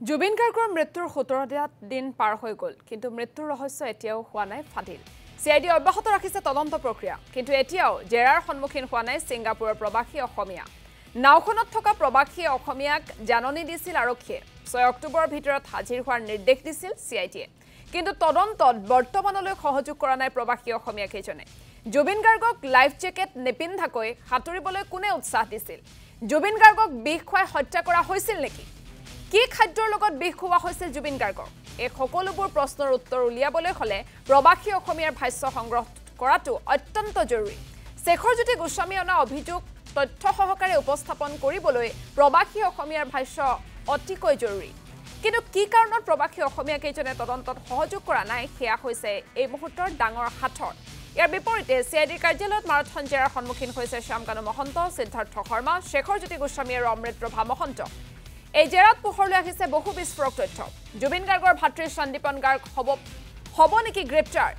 জুবিন গাৰ্গৰ মৃত্যুৰ 17 দিন পাৰ হৈ গ'ল কিন্তু মৃত্যুৰ ৰহস্য এতিয়াও হোৱা নাই ফাদিল সিআইডি অব্যাহত ৰাখিছে তদন্ত প্ৰক্ৰিয়া কিন্তু এতিয়াও জেৰাৰ সন্মুখীন হোৱা নাই সিংগাপুৰৰ প্ৰবাসী অসমীয়া নাওখনত থকা প্ৰবাসী অসমীয়াক জাননী দিছিল আৰক্ষীয়ে 6 অক্টোবৰৰ ভিতৰত হাজিৰ হোৱাৰ নিৰ্দেশ দিছিল সিআইডিয়ে কিন্তু তদন্তত বৰ্তমানলৈ সহযোগ কৰা নাই প্ৰবাসী অসমীয়া কেইজনে জুবিন গাৰ্গক লাইফ জেকেট নিপিন্ধাকৈ সাঁতুৰিবলৈ কোনে উৎসাহ দিছিল জুবিন গাৰ্গক বিষ খুৱাই হত্যা কৰা হৈছিল নেকি কি খাদ্যৰ লগত বিষ খুওৱা হৈছিল জুবিন গাৰ্গক এই সকলোবোৰ প্ৰশ্নৰ উত্তৰ উলিয়াবলৈ হলে প্ৰবাসী অসমীয়াৰ ভাষ্য সংগ্ৰহ কৰাটো অত্যন্ত জৰুৰী শেখৰজ্যোতি গোস্বামী অনা অভিযোগ তথ্য সহকাৰে উপস্থাপন কৰিবলৈ প্ৰবাসী অসমীয়াৰ ভাষ্য অতিকৈ জৰুৰী কিন্তু কি কাৰণত প্ৰবাসী অসমীয়া কেইজনে তদন্তত সহযোগ কৰা নাই সেয়া হৈছে এই মুহূৰ্তৰ ডাঙৰ হাতৰ ইয়াৰ বিপৰীতে সিআইডি কাৰ্যালয়ত মাৰাথন জেৰাৰ সন্মুখীন হৈছে শ্যামকানু মহন্ত সিদ্ধাৰ্থ শৰ্মা শেখৰজ্যোতি গোস্বামী আৰু অমৃত প্ৰভা মহন্ত এই জেৰাত পোহৰলৈ আহিছে বহু বিস্ফোৰক তথ্য জুবিন গাৰ্গৰ ভাতৃ সন্দীপন গাৰ্গ হ'ব নেকি গ্ৰেপ্তাৰ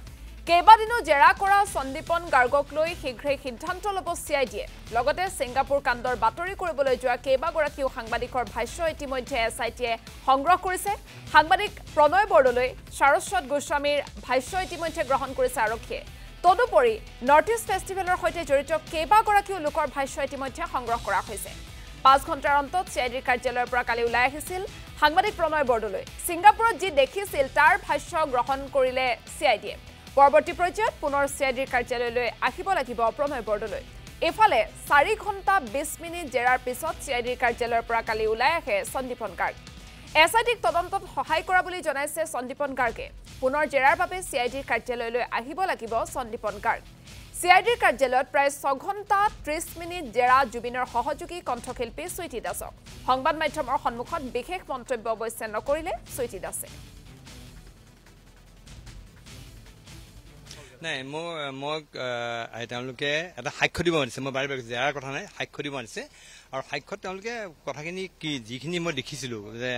কেইবাদিনো জেৰা কৰা সন্দীপন গাৰ্গক লৈ শীঘ্ৰেই সিদ্ধান্ত ল'ব সিআইডিয়ে লগতে সিংগাপুৰ কাণ্ডৰ বাতৰি কৰিবলৈ যোৱা কেইবাগৰাকীও সাংবাদিকৰ ভাষ্য ইতিমধ্যে এছআইটিয়ে সংগ্ৰহ কৰিছে সাংবাদিক প্ৰণয় বৰদলৈ সাৰস্বত গোস্বামীৰ ভাষ্য ইতিমধ্যে গ্ৰহণ কৰিছে আৰক্ষীয়ে তদুপৰি নৰ্থ ইষ্ট ফেষ্টিভেলৰ সৈতে জড়িত কেইবাগৰাকীও লোকৰ ভাষ্য ইতিমধ্যে সংগ্ৰহ কৰা হৈছে 5 ঘণ্টাৰ অন্তত সিআইডিৰ কাৰ্যালয়ৰ পৰা কালি ওলাই আহিছিল সাংবাদিক প্ৰণয় বৰদলৈ সিংগাপুৰত যি দেখিছিল তাৰ ভাষ্য গ্ৰহণ কৰিলে সিআইডিয়ে পৰৱৰ্তী পৰ্যায়ত পুনৰ সিআইডিৰ কাৰ্যালয়লৈ আহিব লাগিব প্ৰণয় বৰদলৈ এফালে 4 ঘণ্টা 20 মিনিট জেৰাৰ পিছত সিআইডিৰ কাৰ্যালয়ৰ পৰা কালি ওলাই আহে সন্দীপন গাৰ্গ এছআইটিক তদন্তত সহায় কৰা বুলি জনাইছে সন্দীপন গাৰ্গে পুনৰ জেৰাৰ বাবে সিআইডিৰ কাৰ্যালয়লৈ আহিব লাগিব সন্দীপন গাৰ্গ সিআইডিৰ কাৰ্যালয়ত প্ৰায় 6 ঘণ্টা 30 মিনিট জেৰা জুবিনৰ সহযোগী কণ্ঠশিল্পী সুইটি দাসক সংবাদ মাধ্যমৰ সন্মুখত বিশেষ মন্তব্য অৱশ্যে নকৰিলে সুইটি দাসে নাই মই তেওঁলোকে এটা সাক্ষ্য দিব আনিছে মই বাৰে বাৰে জেৰাৰ কথা নাই সাক্ষ্য দিব আনিছে আৰু সাক্ষ্যত তেওঁলোকে কথাখিনি কি যিখিনি মই দেখিছিলোঁ যে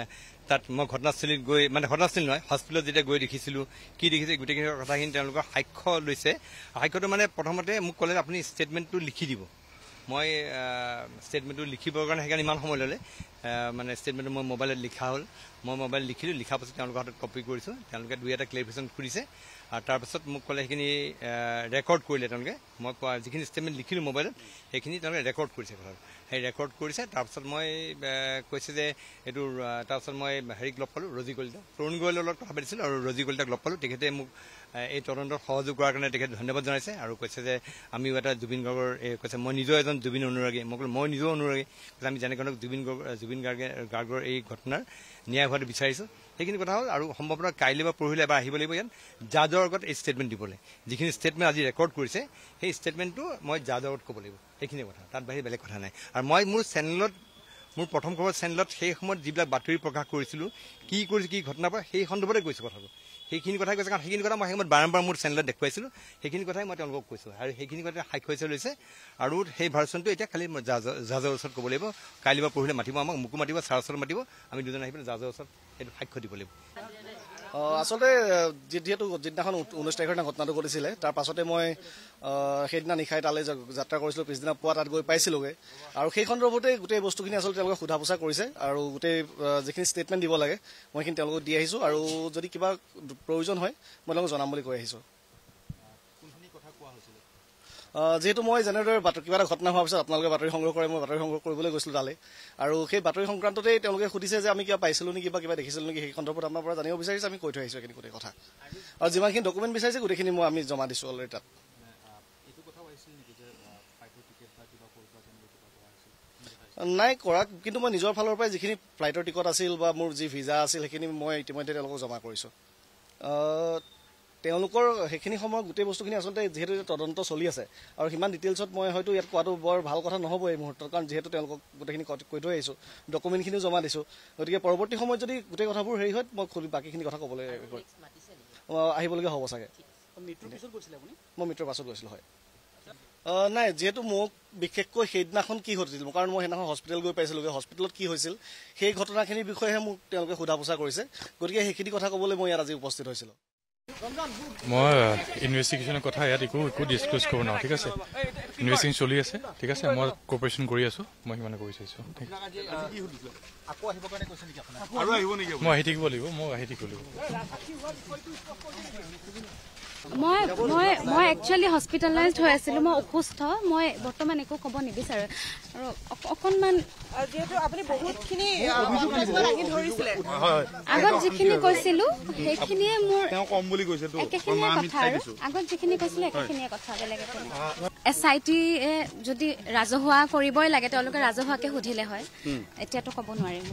তাত মই ঘটনাস্থলীত গৈ মানে ঘটনাস্থলী নহয় হস্পিটেলত যেতিয়া গৈ দেখিছিলোঁ কি দেখিছে গোটেইখিনি কথাখিনি তেওঁলোকৰ সাক্ষ্য লৈছে সাক্ষ্যটো মানে প্ৰথমতে মোক ক'লে আপুনি ষ্টেটমেণ্টটো লিখি দিব মই ষ্টেটমেণ্টটো লিখিবৰ কাৰণে সেইকাৰণে ইমান সময় ল'লে মানে ষ্টেটমেণ্টটো মই মোবাইলত লিখা হ'ল মই মোবাইল লিখিলোঁ লিখাৰ পাছত তেওঁলোকৰ হাতত কপি কৰিছোঁ তেওঁলোকে 2-এটা ক্লেৰিফিকেশ্যন খুলিছে আৰু তাৰপাছত মোক ক'লে সেইখিনি ৰেকৰ্ড কৰিলে তেওঁলোকে মই কোৱা যিখিনি ষ্টেটমেণ্ট লিখিলোঁ মোবাইলত সেইখিনি তেওঁলোকে ৰেকৰ্ড কৰিছে কথাটো সেই ৰেকৰ্ড কৰিছে তাৰপাছত মই কৈছে যে এইটো তাৰপাছত মই হেৰিক লগ পালোঁ ৰজি কলিতা তৰুণ গোৱেলৰ লগত কথা পাতিছিলোঁ আৰু ৰজি কলিতাক লগ পালোঁ তেখেতে মোক এই তদন্তত সহযোগ কৰাৰ কাৰণে তেখেতে ধন্যবাদ জনাইছে আৰু কৈছে যে আমিও এটা জুবিন গাৰ্গৰ কৈছে মই নিজেও এজন জুবিন অনুৰাগী মই ক'লোঁ মই নিজেও অনুৰাগী আমি যেনেকৈ জুবিন গাৰ্গৰ এই ঘটনাৰ ন্যায় হোৱাটো বিচাৰিছোঁ সেইখিনি কথা হ'ল আৰু সম্ভৱতঃ কাইলৈ বা পৰহিলৈ এবাৰ আহিব লাগিব ইয়াত জাজৰ আগত এই ষ্টেটমেণ্ট দিবলৈ যিখিনি ষ্টেটমেণ্ট আজি ৰেকৰ্ড কৰিছে সেই ষ্টেটমেণ্টটো মই জাজৰ আগত ক'ব লাগিব সেইখিনি কথা তাত বাহিৰে বেলেগ কথা নাই আৰু মই মোৰ চেনেলত মোৰ প্ৰথম খবৰ চেনেলত সেই সময়ত যিবিলাক বাতৰি প্ৰকাশ কৰিছিলোঁ কি কৰিছোঁ কি ঘটনাৰ পৰা সেই সন্দৰ্ভতে কৈছোঁ কথাটো সেইখিনি কথাই কৈছে কাৰণ সেইখিনি কথা মই সেই সময়ত বাৰম্বাৰ মোৰ চেনেলত দেখুৱাইছিলোঁ সেইখিনি কথাই মই তেওঁলোকক কৈছোঁ আৰু সেইখিনি কথা সাক্ষ্য হিচাপে লৈছে আৰু সেই ভাৰ্চনটো এতিয়া খালি মই জাজৰ ওচৰত ক'ব লাগিব কাইলৈ বা পৰহিলৈ মাতিব আমাক মোকো মাতিব ছাৰৰ ওচৰত মাতিব আমি দুজন আহি পেলাই জাজৰ ওচৰত সেইটো সাক্ষ্য দিব লাগিব আচলতে যিহেতু যিদিনাখন 19 তাৰিখৰ দিনা ঘটনাটো ঘটিছিলে তাৰ পাছতে মই সেইদিনা নিশাই তালৈ যাত্ৰা কৰিছিলোঁ পিছদিনা পুৱা তাত গৈ পাইছিলোঁগৈ আৰু সেই সন্দৰ্ভতে গোটেই বস্তুখিনি আচলতে তেওঁলোকে সোধা পোছা কৰিছে আৰু গোটেই যিখিনি ষ্টেটমেণ্ট দিব লাগে মই সেইখিনি তেওঁলোকক দি আহিছোঁ আৰু যদি কিবা প্ৰয়োজন হয় মই তেওঁলোকক জনাম বুলি কৈ আহিছোঁ যিহেতু মই যেনেদৰে কিবা এটা ঘটনা হোৱাৰ পিছত আপোনালোকে বাতৰি সংগ্ৰহ কৰে মই বাতৰি সংগ্ৰহ কৰিবলৈ গৈছিলোঁ তালৈ আৰু সেই বাতৰি সংক্ৰান্ততেই তেওঁলোকে সুধিছে যে আমি কিবা পাইছিলোঁ নেকি বা কিবা দেখিছিলোঁ নেকি সেই সন্দৰ্ভত আপোনাৰ পৰা জানিব বিচাৰিছে আমি কৈ থৈ আহিছোঁ এইখিনি গোটেই কথা আৰু যিমানখিনি ডকুমেণ্ট বিচাৰিছে গোটেইখিনি আমি জমা দিছোঁ অলৰেডি তাত নাই কৰা কিন্তু মই নিজৰ ফালৰ পৰাই যিখিনি ফ্লাইটৰ টিকট আছিল বা মোৰ যি ভিজা আছিল সেইখিনি মই ইতিমধ্যে তেওঁলোকক জমা কৰিছোঁ তেওঁলোকৰ সেইখিনি সময়ত গোটেই বস্তুখিনি আচলতে যিহেতু তদন্ত চলি আছে আৰু সিমান ডিটেইলছত মই হয়তো ইয়াত কোৱাটো বৰ ভাল কথা নহ'ব এই মুহূৰ্তত কাৰণ যিহেতু তেওঁলোকক গোটেইখিনি কৈ থৈ আহিছোঁ ডকুমেণ্টখিনিও জমা দিছোঁ গতিকে পৰৱৰ্তী সময়ত যদি গোটেই কথাবোৰ হেৰি হয় মই বাকীখিনি কথা ক'বলৈ আহিবলগীয়া হ'ব চাগে মই মৃত্যুৰ পাছত গৈছিলোঁ হয় নাই যিহেতু মোক বিশেষকৈ সেইদিনাখন কি হৈছিল কাৰণ মই সেইদিনাখন হস্পিটেল গৈ পাইছিলোঁগৈ হস্পিটেলত কি হৈছিল সেই ঘটনাখিনিৰ বিষয়েহে মোক তেওঁলোকে সোধা পোছা কৰিছে গতিকে সেইখিনি কথা ক'বলৈ মই ইয়াত আজি উপস্থিত হৈছিলোঁ মই ইনভেষ্টিগেশ্যনৰ কথা ইয়াত একো ডিছক্লোজ কৰিব নোৱাৰোঁ ঠিক আছে ইনভেষ্টিগেশ্যন চলি আছে ঠিক আছে মই কপাৰেশ্যন কৰি আছোঁ মই সিমানে কৰি চাইছোঁ মই আহি থাকিব লাগিব মই একচুৱেলি হস্পিটেলাইজড হৈ আছিলোঁ মই অসুস্থ মই বৰ্তমান একো ক'ব নিবিচাৰোঁ আৰু অকণমান আগত যিখিনি কৈছিলোঁ সেইখিনিয়ে মোৰ একেখিনিয়ে কথা আৰু আগত যিখিনি কৈছিলোঁ একেখিনিয়ে কথা বেলেগ SIT যদি ৰাজহুৱা কৰিবই লাগে তেওঁলোকে ৰাজহুৱাকে সুধিলে হয় এতিয়াতো ক'ব নোৱাৰিম